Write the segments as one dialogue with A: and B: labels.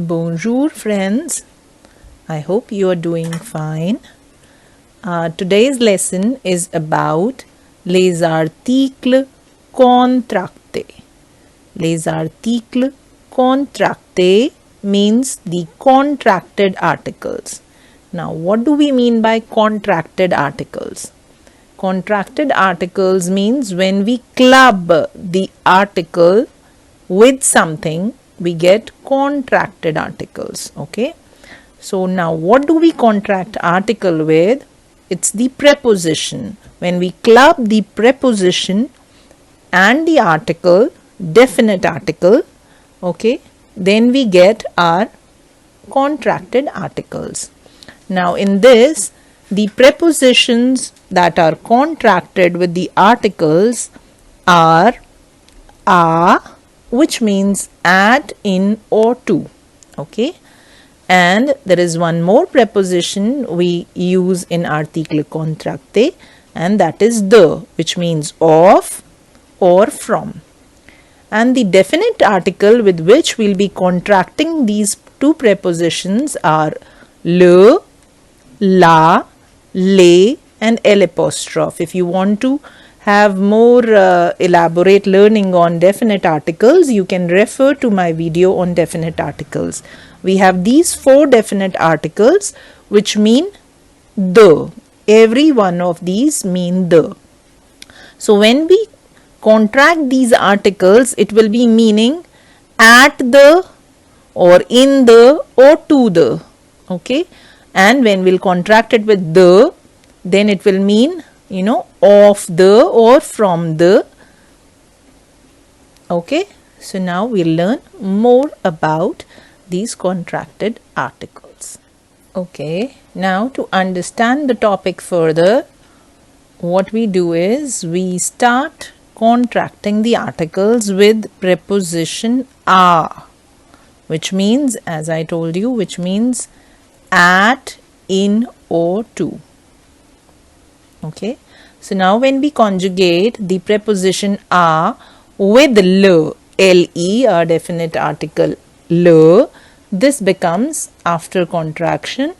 A: Bonjour friends, I hope you are doing fine. Today's lesson is about les articles contractés. Les articles contractés means the contracted articles. Now what do we mean by contracted articles? Contracted articles means when we club the article with something, we get contracted articles. Okay, so now what do we contract article with? It's the preposition. When we club the preposition and the article, definite article, okay, then we get our contracted articles. Now in this, the prepositions that are contracted with the articles are a, which means at, in or to. Okay, and there is one more preposition we use in article contracté, and that is the, which means of or from. And the definite article with which we'll be contracting these two prepositions are le, la, les and l apostrophe. If you want to have more elaborate learning on definite articles, you can refer to my video on definite articles. We have these 4 definite articles which mean the. Every one of these mean the. So when we contract these articles, it will be meaning at the or in the or to the. Okay, and when we'll contract it with the, then it will mean of the or from the. Okay, so now we'll learn more about these contracted articles. Okay, now to understand the topic further, what we do is we start contracting the articles with preposition a, which means, as I told you, which means at, in or to. Okay, so now when we conjugate the preposition a with le, le, our definite article le, this becomes, after contraction,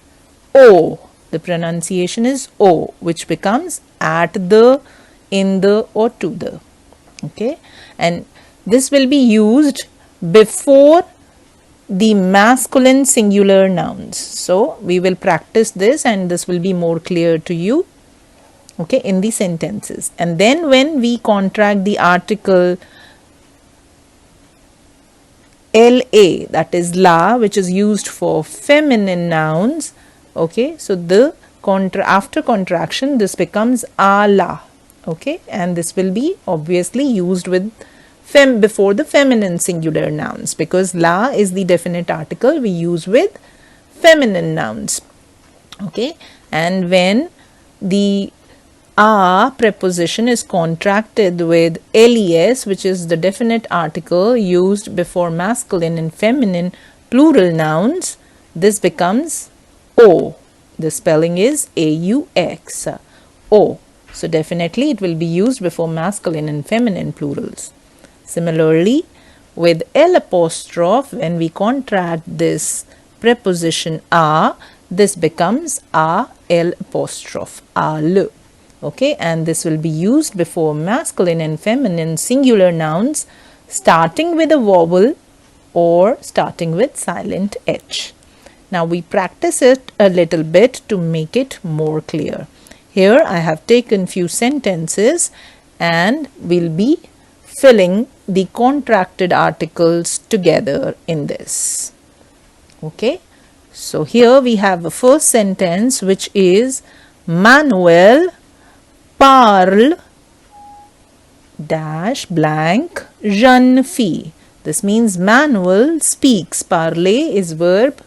A: o. The pronunciation is o, which becomes at the, in the or to the. Okay, and this will be used before the masculine singular nouns. So we will practice this and this will be more clear to you, okay, in the sentences. And then when we contract the article la, that is la, which is used for feminine nouns, okay, so the after contraction this becomes a la. Okay, and this will be obviously used with before the feminine singular nouns, because la is the definite article we use with feminine nouns. Okay, and when the a preposition is contracted with les, which is the definite article used before masculine and feminine plural nouns, this becomes o. The spelling is aux, o. So definitely it will be used before masculine and feminine plurals. Similarly, with l apostrophe, when we contract this preposition a, this becomes a l apostrophe, al. Okay, and this will be used before masculine and feminine singular nouns starting with a vowel or starting with silent h. Now we practice it a little bit to make it more clear. Here I have taken few sentences and we'll be filling the contracted articles together in this. Okay, so here we have a first sentence which is Manuel parle dash blank jeune fille. This means Manuel speaks. Parler is verb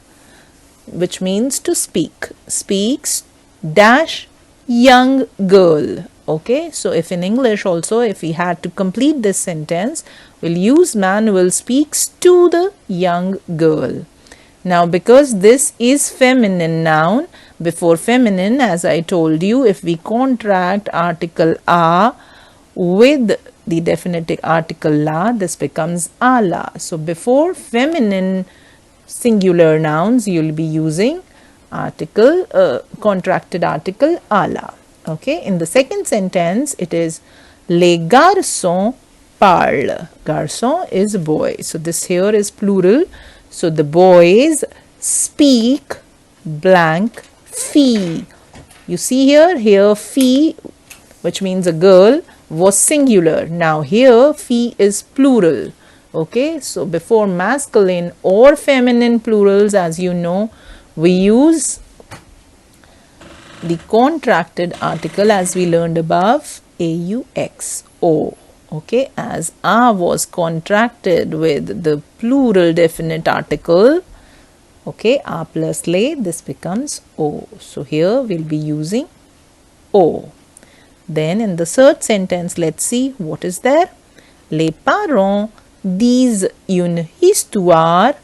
A: which means to speak. Speaks dash young girl. Okay, so if in English also, if we had to complete this sentence, we'll use Manuel speaks to the young girl. Now because this is feminine noun, before feminine, as I told you, if we contract article a with the definite article la, this becomes a la. So before feminine singular nouns, you'll be using article, contracted article ala. Okay, in the second sentence, it is les garçons parlent. Garçon is boy. So this here is plural. So the boys speak blank fille. You see here fille, which means a girl, was singular. Now here fille is plural. Okay, so before masculine or feminine plurals, as you know, we use the contracted article as we learned above, AUXO. Okay, as A was contracted with the plural definite article, okay, A plus les, this becomes O. So here we'll be using O. Then in the third sentence, let's see what is there. Les parents disent une histoire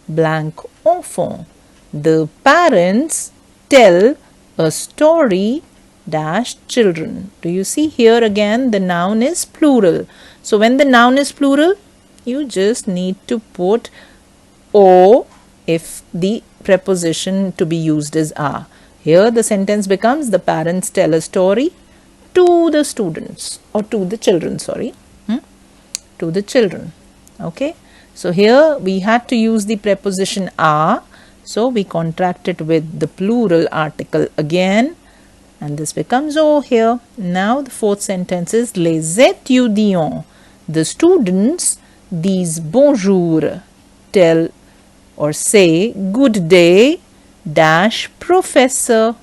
A: blank enfant. The parents tell a story dash children. Do you see here again the noun is plural. So when the noun is plural, you just need to put O if the preposition to be used is a. Here the sentence becomes the parents tell a story to the students, or to the children, sorry, to the children. Okay, so here we had to use the preposition a, so we contract it with the plural article again, and this becomes O here. Now the fourth sentence is les étudiants, the students, these bonjour, tell or say good day dash professor.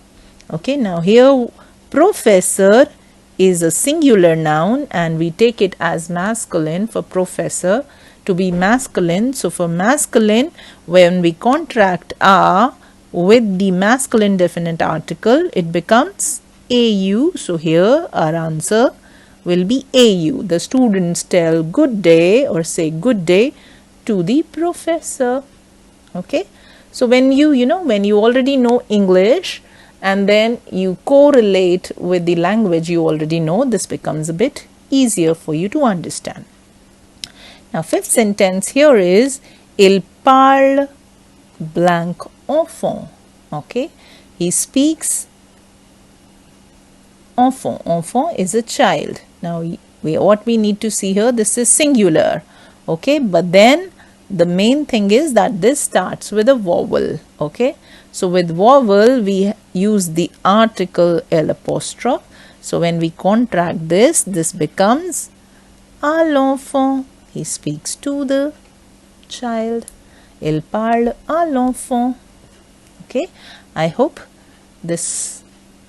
A: Okay, now here professor is a singular noun and we take it as masculine for professor to be masculine. So for masculine, when we contract a with the masculine definite article, it becomes AU. So here our answer will be AU. The students tell good day or say good day to the professor. Okay, so when you already know English and then you correlate with the language you already know, this becomes a bit easier for you to understand. Now fifth sentence here is il parle blank enfant. Okay, he speaks enfant. Enfant is a child. Now what we need to see here, this is singular. Okay, but then the main thing is that this starts with a vowel. Okay, so with vowel we use the article L apostrophe. So when we contract this becomes à l'enfant. He speaks to the child. Il parle à l'enfant. Okay, I hope this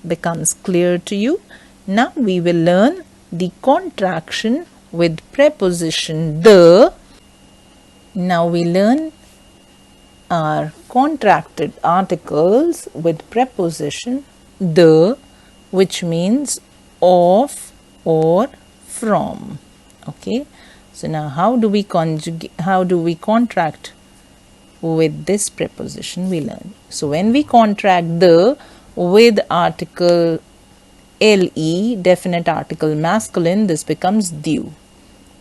A: becomes clear to you. Now we will learn the contraction with preposition the. Now we learn our contracted articles with preposition the, which means of or from. Okay, so now how do we contract with this preposition we learn? So when we contract the with article le, definite article masculine, this becomes du.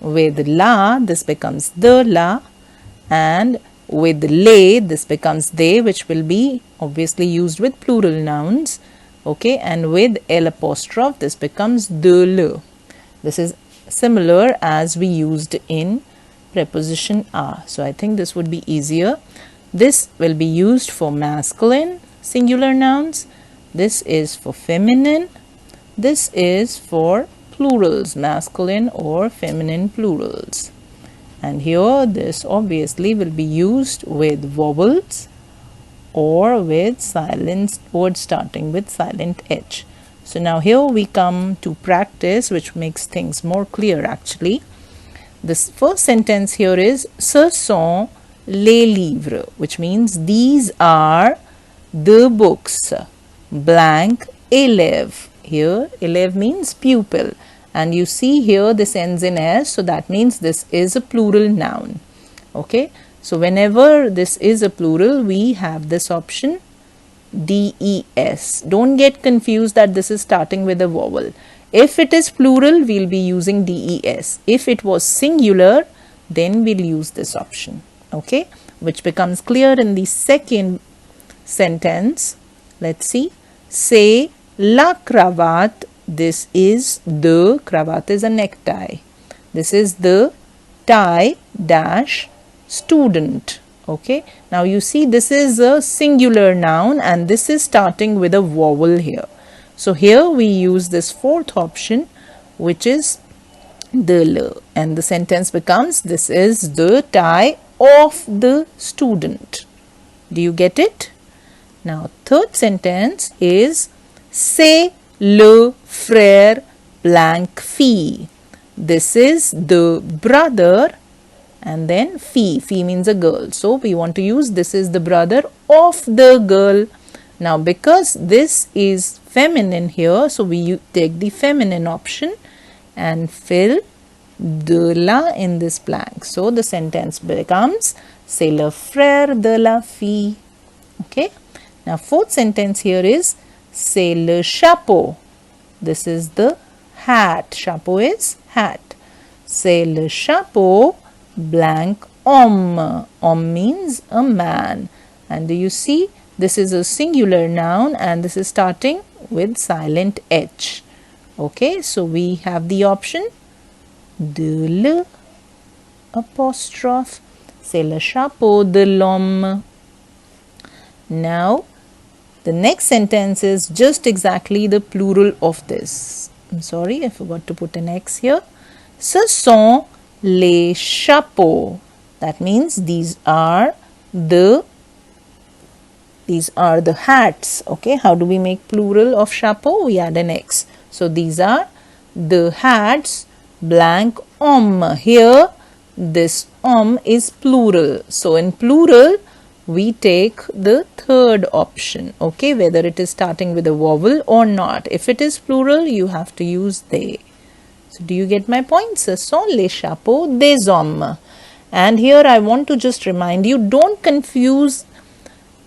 A: With la, this becomes the la, and with les, this becomes they, which will be obviously used with plural nouns. Okay, and with L apostrophe, this becomes de le. This is similar as we used in preposition a. So I think this would be easier. This will be used for masculine singular nouns. This is for feminine. This is for plurals, masculine or feminine plurals. And here this obviously will be used with vowels or with silent words starting with silent H. So now here we come to practice, which makes things more clear actually. This first sentence here is ce sont les livres, which means these are the books. Blank élève. Here élève means pupil. And you see here this ends in S, so that means this is a plural noun. Okay, so whenever this is a plural, we have this option DES. Don't get confused that this is starting with a vowel. If it is plural, we'll be using DES. If it was singular, then we'll use this option. Okay, which becomes clear in the second sentence. Let's see. C'est la cravate. This is the cravat is a necktie. This is the tie dash student. Okay, now you see this is a singular noun and this is starting with a vowel here. So here we use this fourth option, which is the le, and the sentence becomes this is the tie of the student. Do you get it? Now third sentence is c'est le frère blank fille. This is the brother and then fille. Fille means a girl. So we want to use this is the brother of the girl. Now because this is feminine here, so we take the feminine option and fill de la in this blank. So the sentence becomes c'est le frère de la fille. Okay. Now fourth sentence here is c'est le chapeau. This is the hat. Chapeau is hat. C'est le chapeau blank homme. Homme means a man. And do you see this is a singular noun and this is starting with silent H. Okay, so we have the option de le apostrophe. C'est le chapeau de l'homme. Now the next sentence is just exactly the plural of this. I'm sorry, I forgot to put an X here. Ce sont les chapeaux. That means these are the hats. Okay, how do we make plural of chapeau? We add an X. So these are the hats blank homme. Here this homme is plural. So in plural we take the third option, okay, whether it is starting with a vowel or not. If it is plural, you have to use they. So do you get my point? Ce sont les chapeaux des hommes. And here I want to just remind you, don't confuse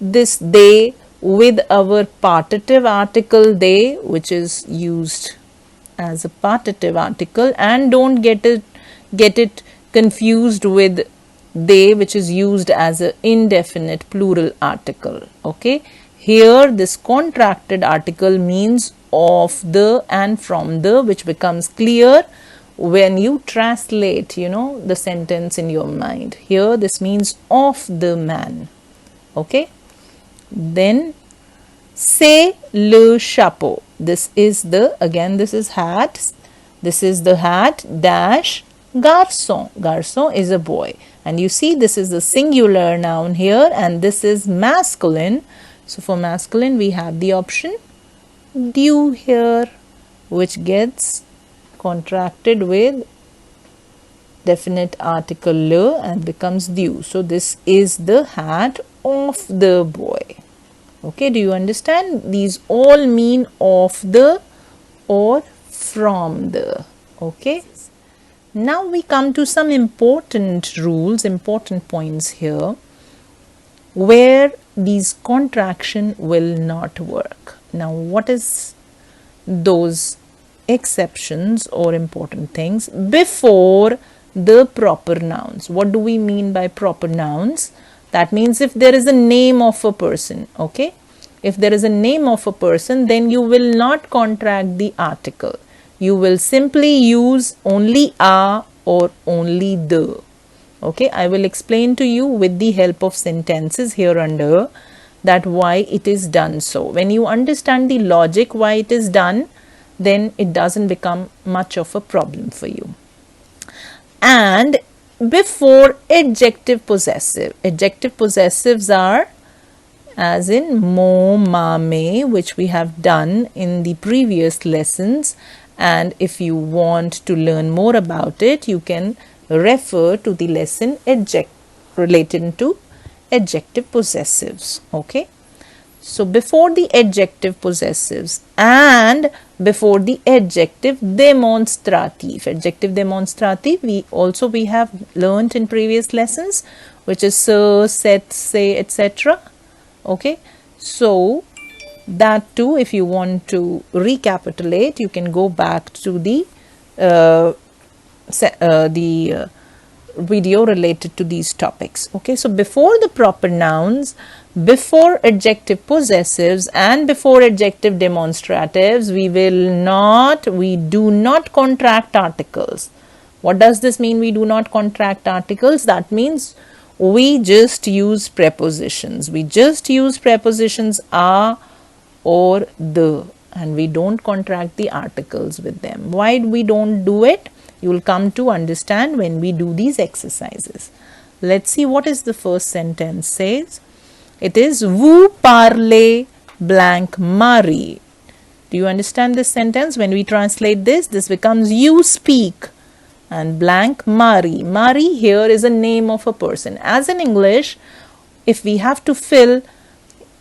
A: this they with our partitive article they, which is used as a partitive article, and don't get it confused with they, which is used as an indefinite plural article. Okay, here this contracted article means of the and from the, which becomes clear when you translate, the sentence in your mind. Here this means of the man. Okay, then c'est le chapeau. This is this is hat. This is the hat dash garçon. Garçon is a boy. And you see this is the singular noun here and this is masculine. So for masculine we have the option du here, which gets contracted with definite article le and becomes du. So this is the hat of the boy. Okay, do you understand? These all mean of the or from the. Okay. Now we come to some important rules, important points here where these contraction will not work. Now what is those exceptions or important things before the proper nouns? What do we mean by proper nouns? That means if there is a name of a person, okay? If there is a name of a person, then you will not contract the article. You will simply use only a or only the. Okay, I will explain to you with the help of sentences here under that why it is done so. When you understand the logic why it is done, then it doesn't become much of a problem for you. And before adjective possessive. Adjective possessives are as in mon, ma, me, which we have done in the previous lessons. And if you want to learn more about it, you can refer to the lesson related to adjective possessives. Okay. So before the adjective possessives and before the adjective demonstrative. Adjective demonstrative we have learnt in previous lessons, which is sir, set, say, etc. Okay. So that too, if you want to recapitulate, you can go back to the video related to these topics. Okay, so before the proper nouns, before adjective possessives and before adjective demonstratives, we do not contract articles. What does this mean, we do not contract articles? That means we just use prepositions. We just use prepositions are or the, and we don't contract the articles with them. Why we don't do it? You will come to understand when we do these exercises. Let's see what is the first sentence says. It is vous parlez blank Marie. Do you understand this sentence? When we translate this becomes you speak and blank Marie. Marie here is a name of a person. As in English, if we have to fill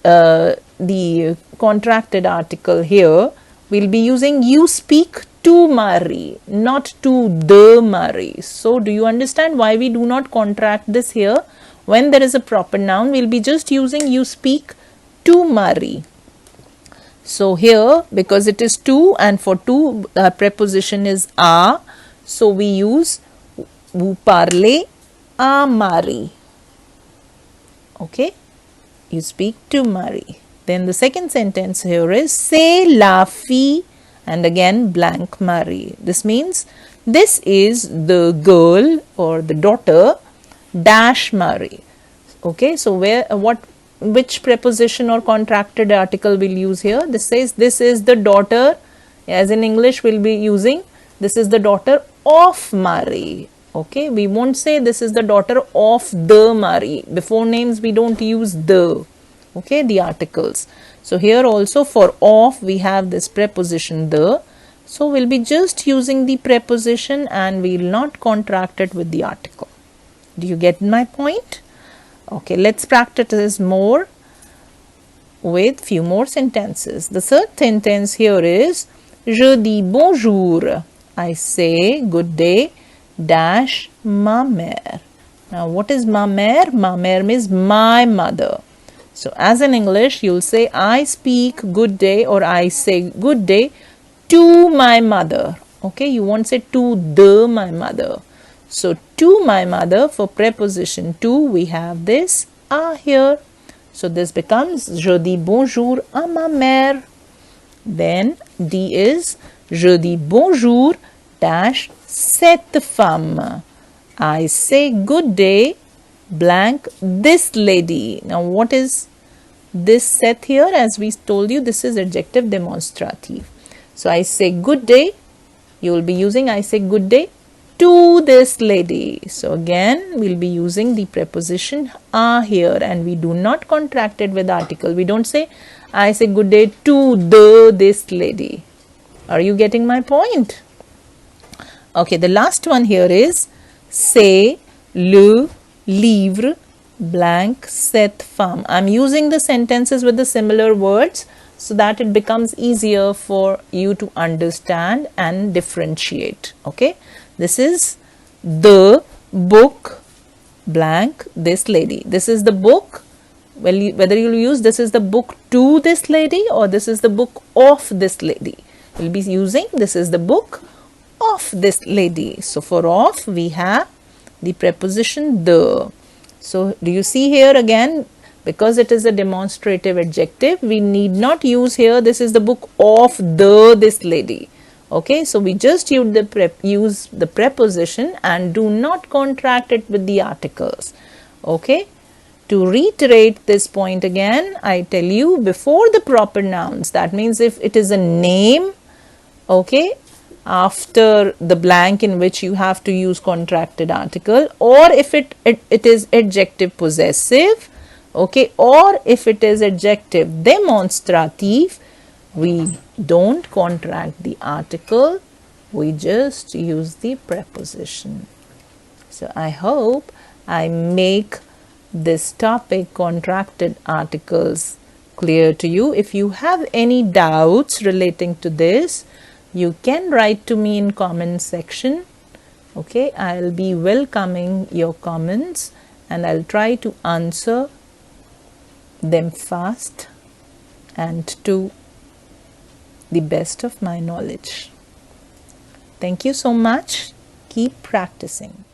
A: the contracted article here, we'll be using you speak to Marie, not to the Marie. So do you understand why we do not contract this here? When there is a proper noun, we'll be just using you speak to Marie. So here, because it is to, and for to preposition is a, so we use vous parlez à Marie. Okay, you speak to Marie. Then the second sentence here is c'est la fille, and again blank Marie. This means this is the girl or the daughter dash Marie. Okay, so which preposition or contracted article we'll use here? This says this is the daughter, as in English we'll be using this is the daughter of Marie. Okay, we won't say this is the daughter of the Marie. Before names we don't use the, okay, the articles. So here also for of we have this preposition the. So we'll be just using the preposition and we will not contract it with the article. Do you get my point? Okay, let's practice this more with few more sentences. The third sentence here is je dis bonjour. I say good day dash ma mère. Now what is ma mère? Ma mère means my mother. So as in English you'll say I speak good day or I say good day to my mother. Okay, you won't say to the my mother. So to my mother, for preposition to we have this a here. So this becomes je dis bonjour à ma mère. Then D is je dis bonjour dash cette femme. I say good day blank this lady. Now what is this set here? As we told you, this is adjective demonstrative. So I say good day, you will be using I say good day to this lady. So again we'll be using the preposition a here and we do not contract it with article. We don't say I say good day to this lady. Are you getting my point? Okay, the last one here is c'est le livre blank cette femme. I'm using the sentences with the similar words so that it becomes easier for you to understand and differentiate. Okay, this is the book blank this lady. This is the book. Well, whether you'll use this is the book to this lady or this is the book of this lady, we'll be using this is the book of this lady. So for of we have the preposition the. So do you see here again, because it is a demonstrative adjective, we need not use here this is the book of this lady. Okay, so we just use the preposition and do not contract it with the articles. Okay, to reiterate this point again, I tell you before the proper nouns, that means if it is a name, okay, after the blank in which you have to use contracted article, or if it is adjective possessive, okay, or if it is adjective demonstrative, we don't contract the article, we just use the preposition. So I hope I make this topic contracted articles clear to you. If you have any doubts relating to this, you can write to me in comment section. Okay, I'll be welcoming your comments and I'll try to answer them fast and to the best of my knowledge. Thank you so much. Keep practicing.